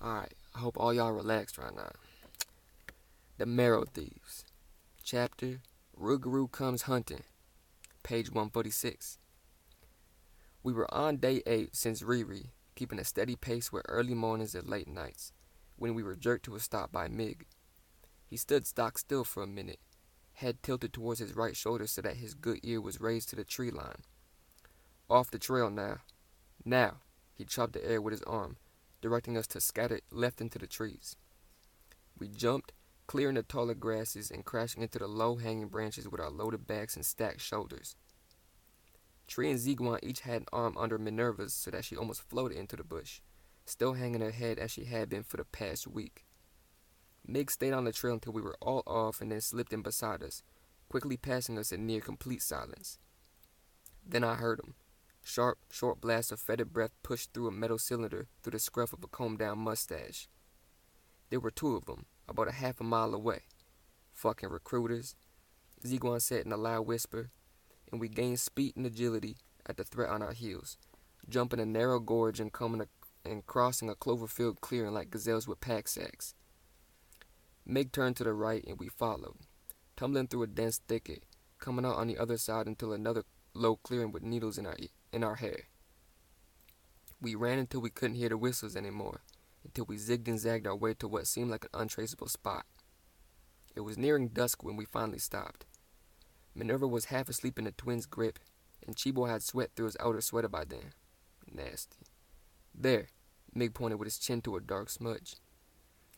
Alright, I hope all y'all relaxed right now. The Marrow Thieves-Chapter, Rogarou Comes Hunting, page 146. We were on day 8 since Riri, keeping a steady pace with early mornings and late nights, when we were jerked to a stop by Mig. He stood stock still for a minute, head tilted towards his right shoulder so that his good ear was raised to the tree line. Off the trail now. Now, he chopped the air with his arm, directing us to scatter left into the trees. We jumped, clearing the taller grasses and crashing into the low-hanging branches with our loaded bags and stacked shoulders. Tree and Ziguan each had an arm under Minerva's so that she almost floated into the bush, still hanging her head as she had been for the past week. Mig stayed on the trail until we were all off and then slipped in beside us, quickly passing us in near complete silence. Then I heard him. Sharp, short blasts of fetid breath pushed through a metal cylinder through the scruff of a combed-down mustache. There were 2 of them, about a half a mile away. Fucking recruiters, Ziguan said in a loud whisper, and we gained speed and agility at the threat on our heels, jumping a narrow gorge and crossing a clover-filled clearing like gazelles with pack sacks. Meg turned to the right and we followed, tumbling through a dense thicket, coming out on the other side until another low clearing with needles in our hair. We ran until we couldn't hear the whistles anymore, until we zigged and zagged our way to what seemed like an untraceable spot. It was nearing dusk when we finally stopped. Minerva was half asleep in the twins' grip, and Chibo had sweat through his outer sweater by then. Nasty. There, Mig pointed with his chin to a dark smudge,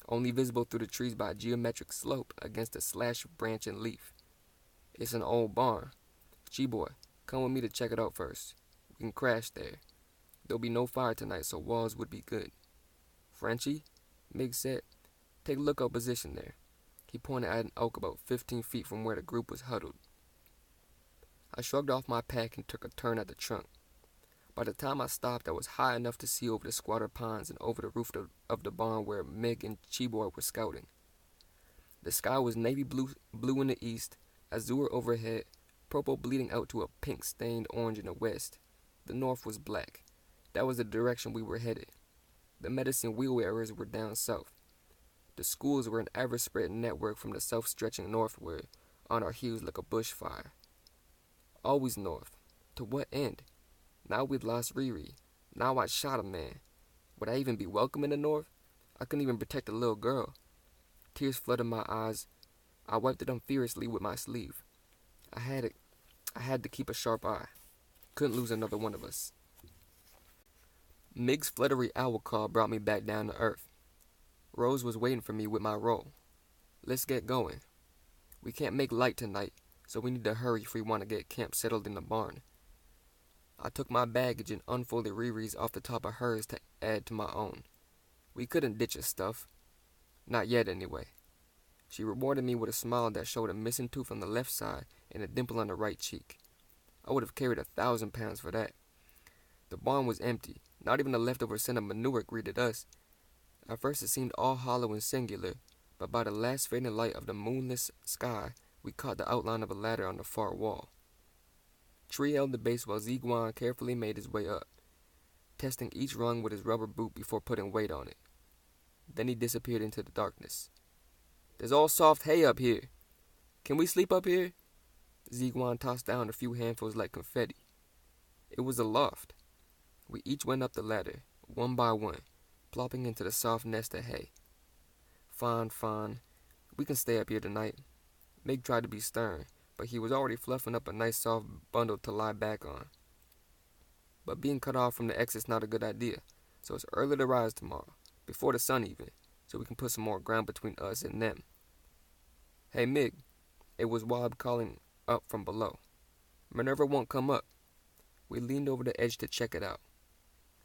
only visible through the trees by a geometric slope against a slash of branch and leaf. It's an old barn. Chiboy, come with me to check it out first. We can crash there. There'll be no fire tonight, so walls would be good. Frenchie, Mig said, take a lookout position there. He pointed at an oak about 15 feet from where the group was huddled. I shrugged off my pack and took a turn at the trunk. By the time I stopped, I was high enough to see over the squatter ponds and over the roof of the barn where Mig and Chiboy were scouting. The sky was navy blue in the east, azure overhead, purple bleeding out to a pink-stained orange in the west. The north was black. That was the direction we were headed. The medicine wheel wearers were down south. The schools were an ever-spread network from the south stretching northward, on our heels like a bushfire. Always north. To what end? Now we'd lost Riri. Now I'd shot a man. Would I even be welcome in the north? I couldn't even protect a little girl. Tears flooded my eyes. I wiped them furiously with my sleeve. I had to keep a sharp eye. Couldn't lose another one of us. Mig's fluttery owl call brought me back down to earth. Rose was waiting for me with my roll. Let's get going. We can't make light tonight, so we need to hurry if we want to get camp settled in the barn. I took my baggage and unfolded Riri's off the top of hers to add to my own. We couldn't ditch his stuff. Not yet, anyway. She rewarded me with a smile that showed a missing tooth on the left side and a dimple on the right cheek. I would have carried 1,000 pounds for that. The barn was empty. Not even the leftover scent of manure greeted us. At first it seemed all hollow and singular, but by the last fading light of the moonless sky, we caught the outline of a ladder on the far wall. Tree held the base while Ziguan carefully made his way up, testing each rung with his rubber boot before putting weight on it. Then he disappeared into the darkness. There's all soft hay up here. Can we sleep up here? Ziguan tossed down a few handfuls like confetti. It was a loft. We each went up the ladder, one by one, plopping into the soft nest of hay. Fine. We can stay up here tonight. Mig tried to be stern, but he was already fluffing up a nice soft bundle to lie back on. But being cut off from the exit's not a good idea, so it's early to rise tomorrow, before the sun even, so we can put some more ground between us and them. Hey, Mig. It was Wob calling up from below. Minerva won't come up. We leaned over the edge to check it out.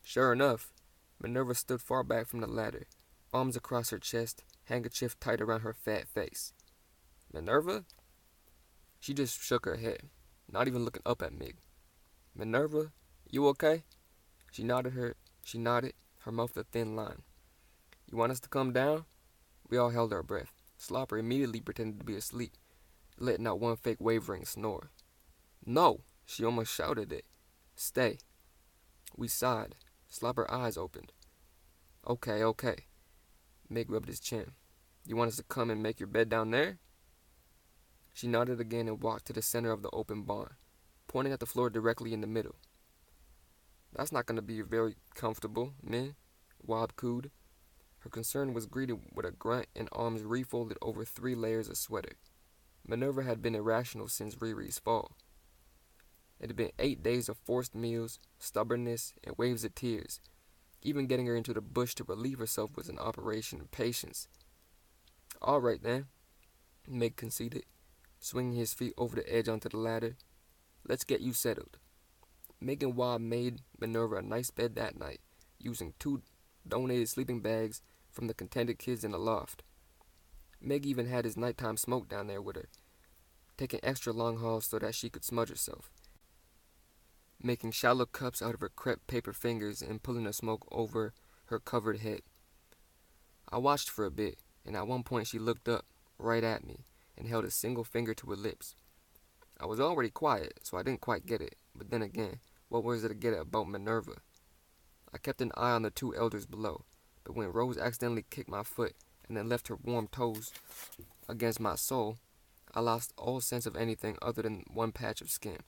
Sure enough, Minerva stood far back from the ladder, arms across her chest, handkerchief tight around her fat face. Minerva? She just shook her head, not even looking up at Mig. Minerva, you okay? She nodded, her mouth a thin line. You want us to come down? We all held our breath. Slopper immediately pretended to be asleep, letting out one fake wavering snore. No, she almost shouted it. Stay. We sighed. Slopper's eyes opened. Okay. Meg rubbed his chin. You want us to come and make your bed down there? She nodded again and walked to the center of the open barn, pointing at the floor directly in the middle. That's not going to be very comfortable, Min, Wob cooed. Her concern was greeted with a grunt and arms refolded over 3 layers of sweater. Minerva had been irrational since Riri's fall. It had been 8 days of forced meals, stubbornness, and waves of tears. Even getting her into the bush to relieve herself was an operation of patience. All right, then, Meg conceded, swinging his feet over the edge onto the ladder. Let's get you settled. Meg and Wob made Minerva a nice bed that night, using 2 donated sleeping bags from the contented kids in the loft. Meg even had his nighttime smoke down there with her, taking extra long hauls so that she could smudge herself, making shallow cups out of her crepe paper fingers and pulling the smoke over her covered head. I watched for a bit, and at one point she looked up, right at me, and held a single finger to her lips. I was already quiet, so I didn't quite get it, but then again, what was there to get about Minerva? I kept an eye on the 2 elders below, but when Rose accidentally kicked my foot and then left her warm toes against my sole, I lost all sense of anything other than one patch of skin.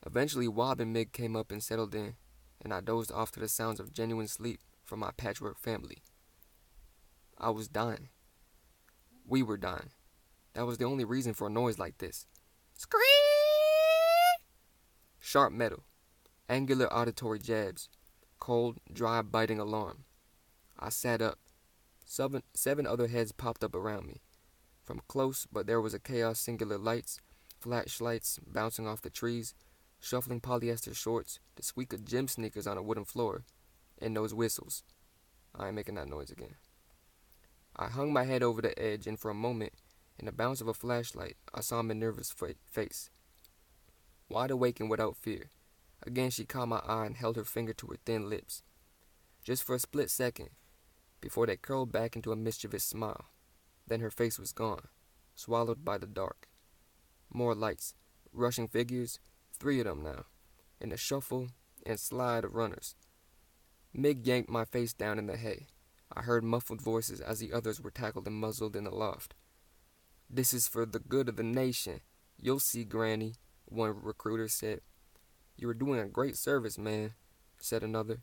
Eventually, Wob and Mig came up and settled in, and I dozed off to the sounds of genuine sleep from my patchwork family. I was dying. We were dying. That was the only reason for a noise like this. Scream! Sharp metal, angular auditory jabs, cold, dry, biting alarm. I sat up. 7 other heads popped up around me. From close, but there was a chaos singular lights, flashlights bouncing off the trees, shuffling polyester shorts, the squeak of gym sneakers on a wooden floor, and those whistles. I ain't making that noise again. I hung my head over the edge, and for a moment, in the bounce of a flashlight, I saw Minerva's face. Wide awake and without fear. Again she caught my eye and held her finger to her thin lips. Just for a split second, before they curled back into a mischievous smile. Then her face was gone, swallowed by the dark. More lights, rushing figures, 3 of them now, in a shuffle and slide of runners. Mig yanked my face down in the hay. I heard muffled voices as the others were tackled and muzzled in the loft. This is for the good of the nation. You'll see, Granny, one recruiter said. You are doing a great service, man, said another.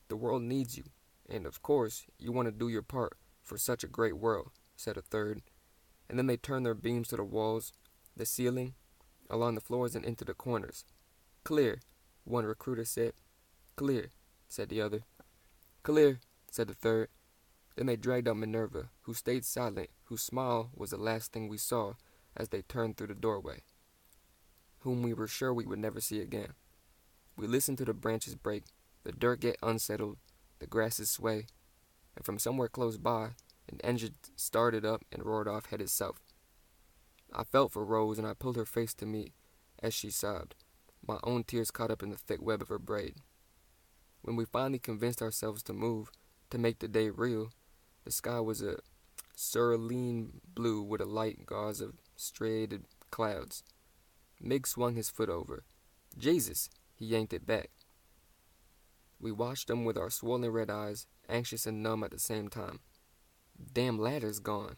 The world needs you, and of course, you want to do your part for such a great world, said a third. And then they turned their beams to the walls, the ceiling, along the floors and into the corners. Clear, one recruiter said. Clear, said the other. Clear, said the third. Then they dragged out Minerva, who stayed silent, whose smile was the last thing we saw as they turned through the doorway, whom we were sure we would never see again. We listened to the branches break, the dirt get unsettled, the grasses sway, and from somewhere close by, an engine started up and roared off headed south. I felt for Rose, and I pulled her face to me as she sobbed, my own tears caught up in the thick web of her braid. When we finally convinced ourselves to move, to make the day real, the sky was a cerulean blue with a light gauze of striated clouds. Mig swung his foot over. Jesus! He yanked it back. We watched him with our swollen red eyes, anxious and numb at the same time. Damn ladder's gone.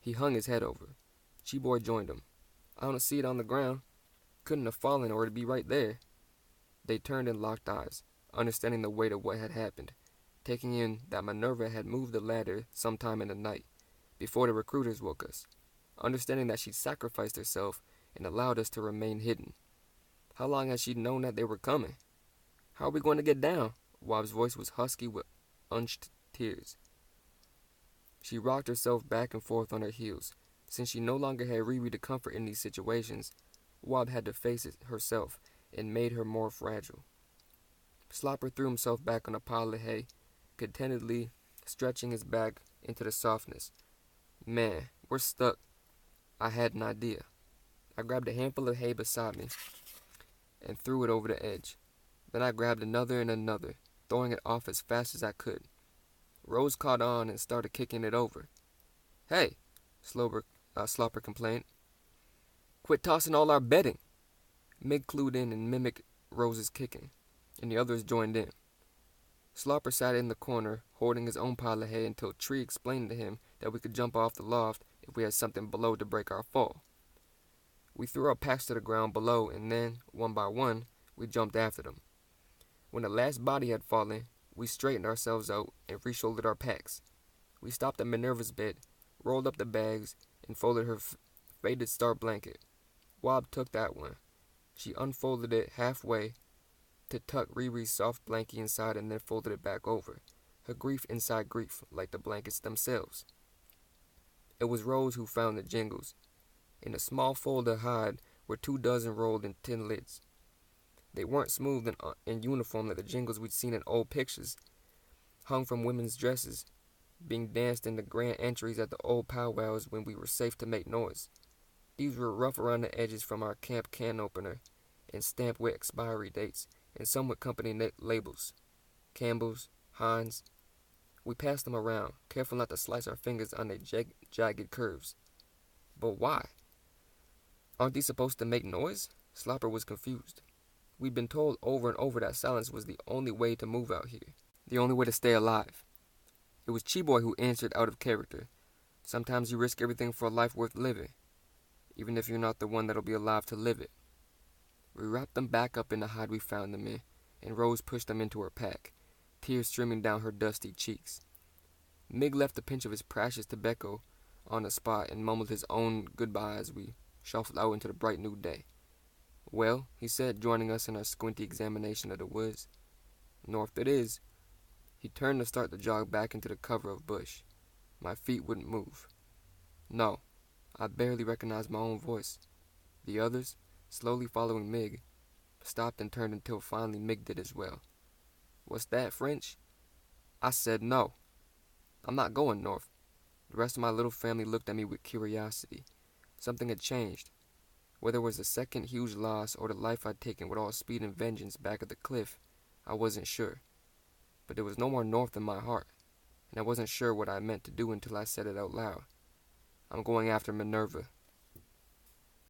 He hung his head over. Chi-Boy joined him. I don't see it on the ground. Couldn't have fallen or it'd be right there. They turned and locked eyes, understanding the weight of what had happened, taking in that Minerva had moved the ladder sometime in the night, before the recruiters woke us, understanding that she'd sacrificed herself and allowed us to remain hidden. How long had she known that they were coming? How are we going to get down? Wob's voice was husky with unched tears. She rocked herself back and forth on her heels. Since she no longer had Riri to comfort in these situations, Wob had to face it herself and made her more fragile. Slopper threw himself back on a pile of hay, contentedly stretching his back into the softness. Man, we're stuck. I had an idea. I grabbed a handful of hay beside me and threw it over the edge. Then I grabbed another and another, throwing it off as fast as I could. Rose caught on and started kicking it over. Hey, Slopper complained. Quit tossing all our bedding. Mig clued in and mimicked Rose's kicking, and the others joined in. Slopper sat in the corner, hoarding his own pile of hay until Tree explained to him that we could jump off the loft if we had something below to break our fall. We threw our packs to the ground below, and then, one by one, we jumped after them. When the last body had fallen, we straightened ourselves out and re-shouldered our packs. We stopped at Minerva's bed, rolled up the bags, and folded her faded star blanket. Wob took that one. She unfolded it halfway to tuck Riri's soft blankie inside and then folded it back over, her grief inside grief, like the blankets themselves. It was Rose who found the jingles. In a small fold of hide were 24 rolled in tin lids. They weren't smooth and uniform like the jingles we'd seen in old pictures, hung from women's dresses, being danced in the grand entries at the old powwows when we were safe to make noise. These were rough around the edges from our camp can opener, and stamped with expiry dates, and some with company labels. Campbell's, Heinz. We passed them around, careful not to slice our fingers on their jagged curves. But why? Aren't these supposed to make noise? Slopper was confused. We'd been told over and over that silence was the only way to move out here, the only way to stay alive. It was Cheeboy who answered out of character. Sometimes you risk everything for a life worth living, even if you're not the one that'll be alive to live it. We wrapped them back up in the hide we found them in, and Rose pushed them into her pack, tears streaming down her dusty cheeks. Mig left a pinch of his precious tobacco on the spot and mumbled his own goodbye as we shuffled out into the bright new day. "Well," he said, joining us in our squinty examination of the woods. "North it is." He turned to start to jog back into the cover of bush. My feet wouldn't move. No, I barely recognized my own voice. The others, slowly following Mig, stopped and turned until finally Mig did as well. "What's that, French?" I said no. "I'm not going north." The rest of my little family looked at me with curiosity. Something had changed. Whether it was the second huge loss or the life I'd taken with all speed and vengeance back at the cliff, I wasn't sure. But there was no more north in my heart, and I wasn't sure what I meant to do until I said it out loud. "I'm going after Minerva."